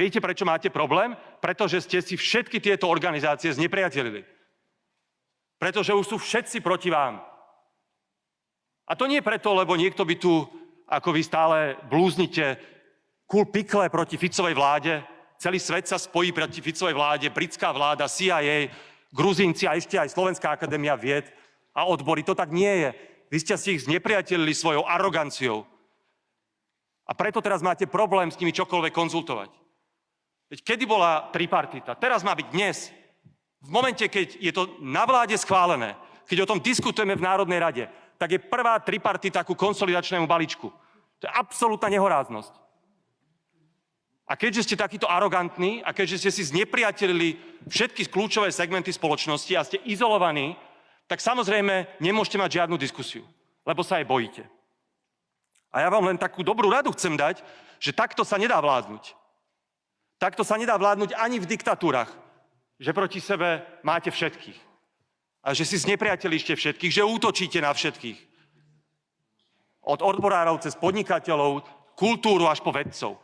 Viete, prečo máte problém? Pretože ste si všetky tieto organizácie znepriatelili. Pretože už sú všetci proti vám. A to nie preto, lebo niekto by tu, ako vy stále blúznite, kul pikle proti Ficovej vláde. Celý svet sa spojí proti Ficovej vláde, britská vláda, CIA, Gruzínci a ešte aj Slovenská akadémia vied a odbory. To tak nie je. Vy ste si ich znepriatelili svojou aroganciou. A preto teraz máte problém s nimi čokoľvek konzultovať. Veď kedy bola tripartita? Teraz má byť dnes. V momente, keď je to na vláde schválené, keď o tom diskutujeme v Národnej rade, tak je prvá tripartita ku konsolidačnému balíčku. To je absolútna nehoráznosť. A keďže ste takýto arogantní a keďže ste si znepriatelili všetky kľúčové segmenty spoločnosti a ste izolovaní, tak samozrejme nemôžete mať žiadnu diskusiu, lebo sa aj bojíte. A ja vám len takú dobrú radu chcem dať, že takto sa nedá vládnuť. Takto sa nedá vládnuť ani v diktatúrach, že proti sebe máte všetkých. A že si znepriatelíšte všetkých, že útočíte na všetkých. Od odborárov cez podnikateľov, kultúru až po vedcov.